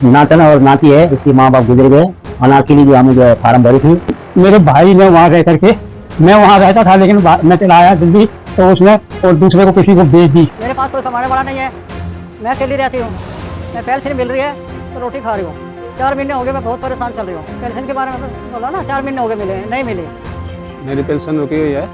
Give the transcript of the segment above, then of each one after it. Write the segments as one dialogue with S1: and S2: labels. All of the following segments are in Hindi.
S1: नातन और नाती है, इसकी माँ बाप गुजर गए। अनाथ के लिए जो हमें जो है फार्म भरी थी।
S2: मेरे भाई ने वहाँ रह करके, मैं वहाँ रहता था लेकिन मैं चला आया दिल्ली, तो उसने और दूसरे को किसी को बेच दी।
S3: मेरे पास कोई कमाने वाला नहीं है, मैं अकेली रहती हूँ। मैं पेंशन मिल रही है तो रोटी खा रही हूँ। 4 महीने हो गए, मैं बहुत परेशान चल रही हूँ। पेंशन के बारे में बोला ना, 4 महीने हो गए मिले नहीं मिले।
S4: मेरी पेंशन रुकी हुई है,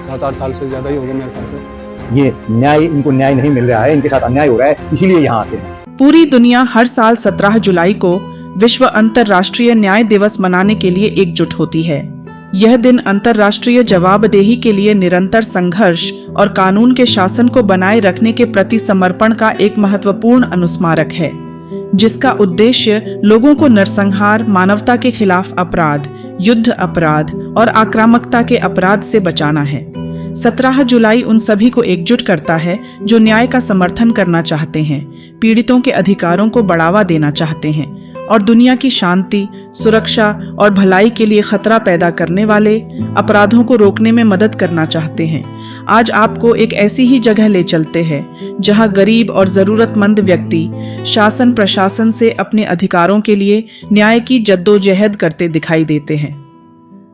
S4: 7-8 साल से ज़्यादा ही हो गए मेरे पास।
S5: ये न्याय, इनको न्याय नहीं मिल रहा है, इनके साथ अन्याय हो रहा है, इसीलिए यहाँ आते हैं।
S6: पूरी दुनिया हर साल 17 जुलाई को विश्व अंतर्राष्ट्रीय न्याय दिवस मनाने के लिए एकजुट होती है। यह दिन अंतर्राष्ट्रीय जवाबदेही के लिए निरंतर संघर्ष और कानून के शासन को बनाए रखने के प्रति समर्पण का एक महत्वपूर्ण अनुस्मारक है, जिसका उद्देश्य लोगों को नरसंहार, मानवता के खिलाफ अपराध, युद्ध अपराध और आक्रामकता के अपराध से बचाना है। 17 जुलाई उन सभी को एकजुट करता है जो न्याय का समर्थन करना चाहते हैं, पीड़ितों के अधिकारों को बढ़ावा देना चाहते हैं और दुनिया की शांति, सुरक्षा और भलाई के लिए खतरा पैदा करने वाले अपराधों को रोकने में मदद करना चाहते हैं। आज आपको एक ऐसी ही जगह ले चलते हैं जहां गरीब और जरूरतमंद व्यक्ति शासन प्रशासन से अपने अधिकारों के लिए न्याय की जद्दोजहद करते दिखाई देते हैं।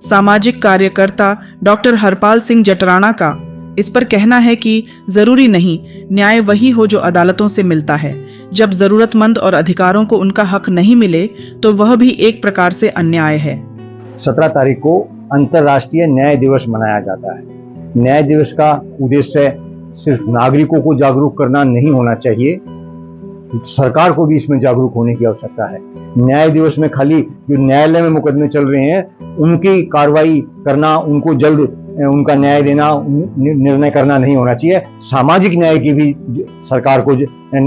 S6: सामाजिक कार्यकर्ता डॉक्टर हरपाल सिंह जटराणा का इस पर कहना है कि जरूरी नहीं, न्याय वही हो जो अदालतों से मिलता है। जब जरूरतमंद और अधिकारों को उनका हक नहीं मिले तो वह भी एक प्रकार से अन्याय है।
S5: 17 तारीख को अंतर्राष्ट्रीय न्याय दिवस मनाया जाता है। न्याय दिवस का उद्देश्य सिर्फ नागरिकों को जागरूक करना नहीं होना चाहिए, सरकार को भी इसमें जागरूक होने की आवश्यकता है। न्याय दिवस में खाली जो न्यायालय में मुकदमे चल रहे हैं उनकी कार्रवाई करना, उनको जल्द उनका न्याय देना, निर्णय करना नहीं होना चाहिए। सामाजिक न्याय की भी सरकार को,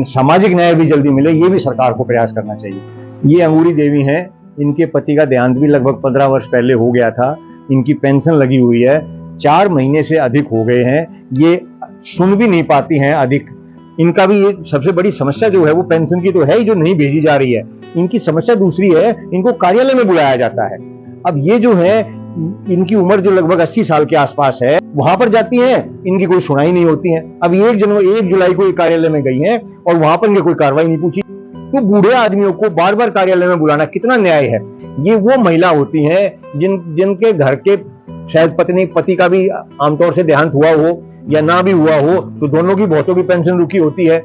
S5: सामाजिक न्याय भी जल्दी मिले, ये भी सरकार को प्रयास करना चाहिए। ये अंगूरी देवी हैं, इनके पति का देहांत भी लगभग 15 वर्ष पहले हो गया था। इनकी पेंशन लगी हुई है, 4 महीने से अधिक हो गए हैं। ये सुन भी नहीं पाती हैं अधिक। इनका भी ये सबसे बड़ी समस्या जो है वो पेंशन की तो है ही, जो नहीं भेजी जा रही है। इनकी समस्या दूसरी है, इनको कार्यालय में बुलाया जाता है। अब ये जो है, इनकी उम्र जो लगभग 80 साल के आसपास है, वहां पर जाती हैं, इनकी कोई सुनाई नहीं होती है। अब 1 जुलाई को कार्यालय में गई हैं और वहां पर इनकी कोई कार्रवाई नहीं पूछी। तो बूढ़े आदमियों को बार बार कार्यालय में बुलाना कितना न्याय है। ये वो महिला होती हैं जिनके घर के शायद पति का भी आमतौर से देहांत हुआ हो या ना भी हुआ हो, तो दोनों की बहुतों की पेंशन रुकी होती है।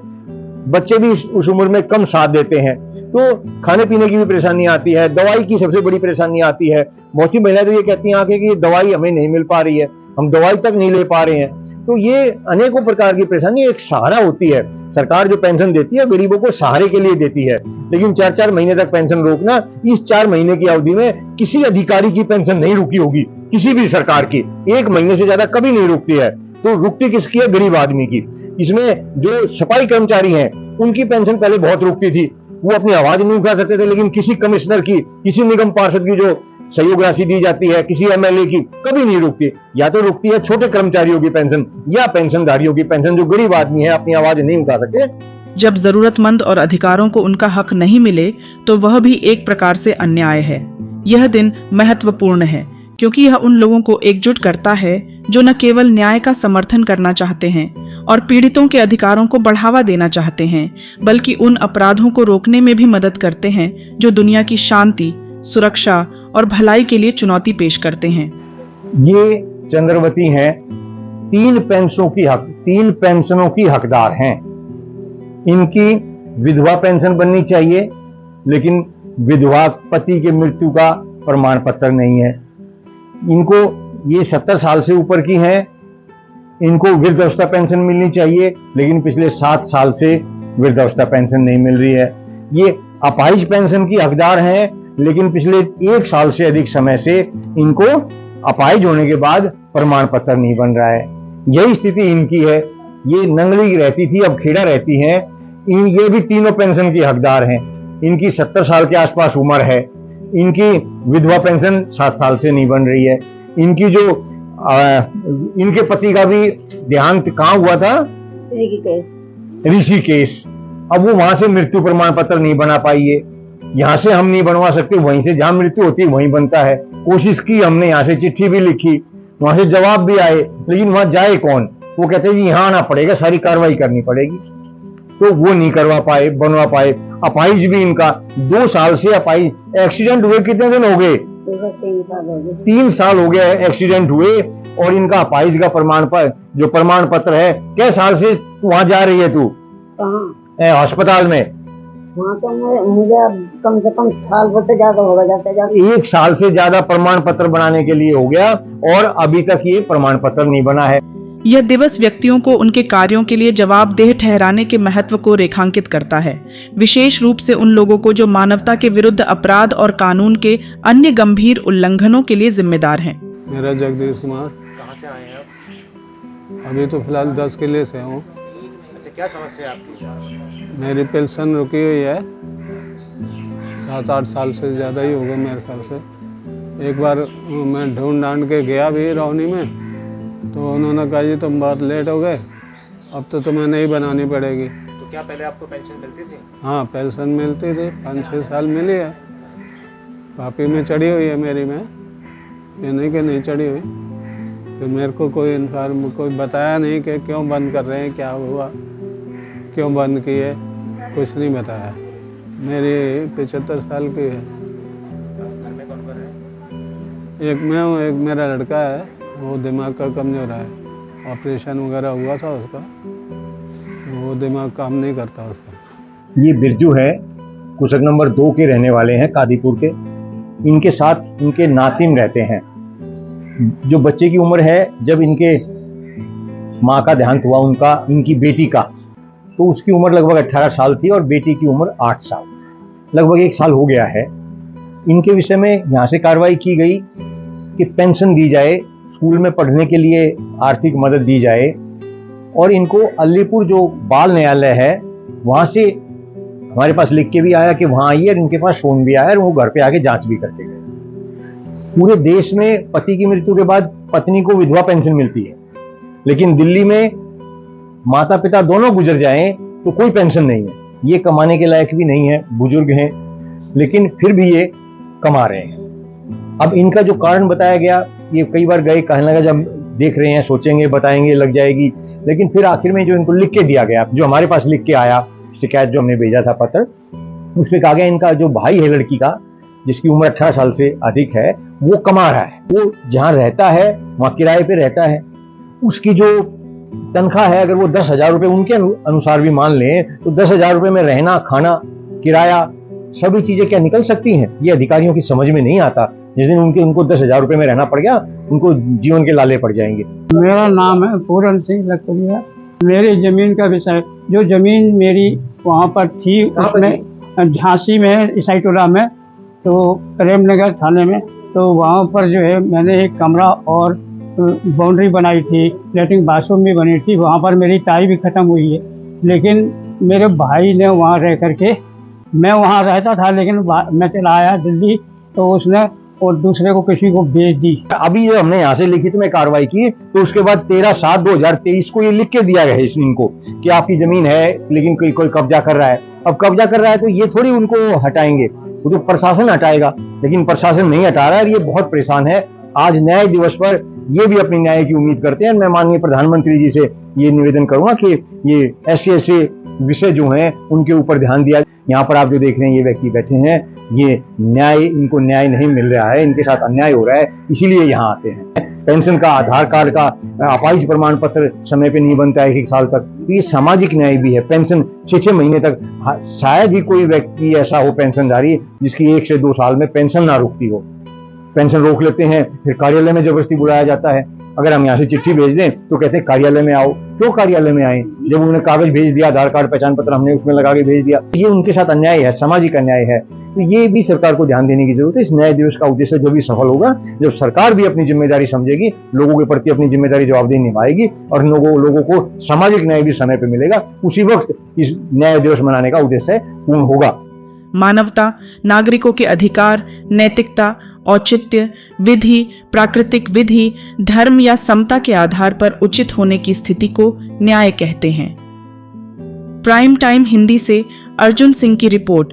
S5: बच्चे भी उस उम्र में कम साथ देते हैं, तो खाने पीने की भी परेशानी आती है, दवाई की सबसे बड़ी परेशानी आती है। बहुत सी महिलाएं तो ये कहती हैं आके कि दवाई हमें नहीं मिल पा रही है, हम दवाई तक नहीं ले पा रहे हैं। तो ये अनेकों प्रकार की परेशानी, एक सहारा होती है। सरकार जो पेंशन देती है गरीबों को सहारे के लिए देती है, लेकिन 4-4 महीने तक पेंशन रोकना, इस 4 महीने की अवधि में किसी अधिकारी की पेंशन नहीं रुकी होगी, किसी भी सरकार की 1 महीने से ज्यादा कभी नहीं रुकती है। तो रुकती किसकी है? गरीब आदमी की। इसमें जो सफाई कर्मचारी हैं उनकी पेंशन पहले बहुत रुकती थी, वो अपनी आवाज नहीं उठा सकते थे, लेकिन किसी कमिश्नर की, किसी निगम पार्षद की जो सहयोग राशि दी जाती है, किसी एमएलए की, कभी नहीं रुकती। या तो रुकती है छोटे कर्मचारियों की पेंशन या पेंशनधारियों की पेंशन, जो गरीब आदमी है अपनी आवाज नहीं उठा सकते।
S6: जब जरूरतमंद और अधिकारों को उनका हक नहीं मिले तो वह भी एक प्रकार से अन्याय है। यह दिन महत्वपूर्ण है क्योंकि यह उन लोगों को एकजुट करता है जो न केवल न्याय का समर्थन करना चाहते हैं और पीड़ितों के अधिकारों को बढ़ावा देना चाहते हैं, बल्कि उन अपराधों को रोकने में भी मदद करते हैं जो दुनिया की शांति, सुरक्षा और भलाई के लिए चुनौती पेश करते हैं।
S5: ये चंद्रवती हैं, 3 पेंशनों की हकदार हैं। इनकी विधवा पेंशन बननी चाहिए, लेकिन विधवा पति के मृत्यु का प्रमाण पत्र नहीं है। इनको, ये 70 साल से ऊपर की हैं, इनको वृद्धावस्था पेंशन मिलनी चाहिए, लेकिन पिछले 7 साल से वृद्धावस्था पेंशन नहीं मिल रही है। ये अपाहिज पेंशन की हकदार हैं, लेकिन पिछले 1 साल से अधिक समय से इनको अपाहिज होने के बाद प्रमाण पत्र नहीं बन रहा है। यही स्थिति इनकी है। ये नंगली रहती थी, अब खेड़ा रहती हैं। ये भी तीनों पेंशन की हकदार हैं। इनकी 70 साल के आसपास उम्र है। इनकी विधवा पेंशन 7 साल से नहीं बन रही है। इनकी जो इनके पति का भी देहांत कहाँ हुआ था? ऋषिकेश। अब वो वहां से मृत्यु प्रमाण पत्र नहीं बना पाई है। यहाँ से हम नहीं बनवा सकते, वहीं से जहां मृत्यु होती है वहीं बनता है। कोशिश की हमने, यहाँ से चिट्ठी भी लिखी, वहां से जवाब भी आए, लेकिन वहां जाए कौन? वो कहते हैं जी यहाँ आना पड़ेगा, सारी कार्रवाई करनी पड़ेगी। तो वो नहीं करवा पाए, बनवा पाए। अपाहिज भी इनका 2 साल से अपाहिज, एक्सीडेंट हुए कितने दिन हो गए? 3 साल हो गए एक्सीडेंट हुए, और इनका अपाहिज का प्रमाण पत्र है। कै साल से वहां जा रही है तू? अस्पताल में?
S7: वहाँ तो मुझे कम से कम साल भर से ज्यादा होगा, जाते
S5: 1 साल से ज्यादा प्रमाण पत्र बनाने के लिए हो गया, और अभी तक ये प्रमाण पत्र नहीं बना है।
S6: यह दिवस व्यक्तियों को उनके कार्यों के लिए जवाबदेह ठहराने के महत्व को रेखांकित करता है, विशेष रूप से उन लोगों को जो मानवता के विरुद्ध अपराध और कानून के अन्य गंभीर उल्लंघनों के लिए जिम्मेदार हैं।
S4: मेरा जगदीश कुमार।
S8: कहाँ से आए हैं आप?
S4: अभी तो फिलहाल 10 किले से हूँ।
S8: अच्छा, क्या समस्या है आपकी?
S4: मेरी पेंशन रुकी हुई है, 7-8 साल से ज़्यादा ही होगा मेरे ख्याल से। एक बार मैं ढूंढ ढांड के गया भी रौनी में, तो उन्होंने कहा जी तुम बहुत लेट हो गए, अब तो तुम्हें नहीं बनानी पड़ेगी।
S8: तो क्या पहले आपको पेंशन मिलती थी?
S4: हाँ, पेंशन मिलती थी, 5-6 साल मिली है। कापी में चढ़ी हुई है मेरी में, ये नहीं कि नहीं चढ़ी हुई। फिर मेरे को कोई बताया नहीं कि क्यों बंद कर रहे हैं, क्या हुआ, क्यों बंद किए, कुछ नहीं बताया। मेरी 75 साल की है।
S8: घर में कौन है?
S4: एक मैं हूँ, एक मेरा लड़का है, वो दिमाग का कमज़ोर है, ऑपरेशन वगैरह हुआ था उसका, वो दिमाग काम नहीं करता उसका।
S5: ये बिरजू है, कुशक नंबर 2 के रहने वाले हैं, कादीपुर के। इनके साथ इनके नातिन रहते हैं। जो बच्चे की उम्र है, जब इनके माँ का देहांत हुआ उनका, इनकी बेटी का, तो उसकी उम्र लगभग 18 साल थी और बेटी की उम्र 8 साल, लगभग 1 साल हो गया है। इनके विषय में यहाँ से कार्रवाई की गई कि पेंशन दी जाए, स्कूल में पढ़ने के लिए आर्थिक मदद दी जाए, और इनको अलीपुर जो बाल न्यायालय है वहाँ से हमारे पास लिख के भी आया कि वहाँ आइए, और इनके पास फोन भी आया, और वो घर पे आके जांच भी करके गए। पूरे देश में पति की मृत्यु के बाद पत्नी को विधवा पेंशन मिलती है, लेकिन दिल्ली में माता पिता दोनों गुजर जाएं तो कोई पेंशन नहीं है। ये कमाने के लायक भी नहीं है, बुजुर्ग हैं, लेकिन फिर भी ये कमा रहे हैं। अब इनका जो कारण बताया गया, ये कई बार गए, कहने लगा जब देख रहे हैं, सोचेंगे, बताएंगे, लग जाएगी, लेकिन फिर आखिर में जो इनको लिख के दिया गया, जो हमारे पास लिख के आया, शिकायत जो हमने भेजा था पत्र, उसमें कहा गया इनका जो भाई है लड़की का, जिसकी उम्र 18 साल से अधिक है, वो कमा रहा है, वो जहां रहता है वहां किराए पे रहता है, उसकी जो तनख्वाह है, अगर वो 10,000 रुपए उनके अनुसार भी मान लें, तो 10,000 रुपए में रहना, खाना, किराया, सभी चीजें क्या निकल सकती हैं? ये अधिकारियों की समझ में नहीं आता। जिस दिन उनको 10,000 रुपए में रहना पड़ गया, उनको जीवन के लाले पड़ जाएंगे।
S2: मेरा नाम है पूरन सिंह लखपतिया। मेरी जमीन का विषय, जो जमीन मेरी वहाँ पर थी, उसमें झांसी में, ईसाईटोला में, तो प्रेमनगर थाने में, तो वहाँ पर जो है मैंने एक कमरा और बाउंड्री बनाई थी, लेटरिन बाथरूम भी बनी थी, वहाँ पर मेरी टाई भी ख़त्म हुई है। लेकिन मेरे भाई ने वहाँ रह करके, मैं वहाँ रहता था लेकिन मैं चला आया दिल्ली, तो उसने और दूसरे को किसी को बेच दी।
S5: अभी जो हमने यहाँ से लिखित में कार्रवाई की, तो उसके बाद 13/7/2023 को ये लिख के दिया गया है इनको कि आपकी जमीन है, लेकिन कोई कब्जा कर रहा है। अब कब्जा कर रहा है तो ये थोड़ी उनको हटाएंगे, वो तो प्रशासन हटाएगा, लेकिन प्रशासन नहीं हटा रहा है, ये बहुत परेशान है। आज न्याय दिवस पर ये भी अपनी न्याय की उम्मीद करते हैं। मैं माननीय प्रधानमंत्री जी से ये निवेदन करूंगा कि ये ऐसे विषय जो हैं उनके ऊपर ध्यान दिया। यहाँ पर आप जो देख रहे हैं, ये व्यक्ति बैठे हैं, ये न्याय, इनको न्याय नहीं मिल रहा है, इनके साथ अन्याय हो रहा है, इसीलिए यहाँ आते हैं। पेंशन का, आधार कार्ड का, अपाहिज प्रमाण पत्र समय पे नहीं बनता है 1 साल तक, तो ये सामाजिक न्याय भी है। पेंशन 6-6 महीने तक, शायद ही कोई व्यक्ति ऐसा हो पेंशनधारी जिसकी 1 से 2 साल में पेंशन ना रुकती हो। पेंशन रोक लेते हैं, फिर कार्यालय में जबरदस्ती बुलाया जाता है। अगर हम यहाँ से चिट्ठी भेज दें तो कहते हैं कार्यालय में आओ। क्यों कार्यालय में आए? जब उन्होंने कागज भेज दिया, आधार कार्ड, पहचान पत्र हमने उसमें लगा के भेज दिया। ये उनके साथ अन्याय है, सामाजिक अन्याय है। तो ये भी सरकार को ध्यान देने की जरूरत है। इस न्याय दिवस का उद्देश्य जब भी सफल होगा, जब सरकार भी अपनी जिम्मेदारी समझेगी, लोगों के प्रति अपनी जिम्मेदारी जवाबदेही निभाएगी, और लोगों को सामाजिक न्याय भी समय पर मिलेगा, उसी वक्त इस न्याय दिवस मनाने का उद्देश्य पूर्ण होगा।
S6: मानवता, नागरिकों के अधिकार, नैतिकता, औचित्य, विधि, प्राकृतिक विधि, धर्म या समता के आधार पर उचित होने की स्थिति को न्याय कहते हैं। प्राइम टाइम हिंदी से अर्जुन सिंह की रिपोर्ट।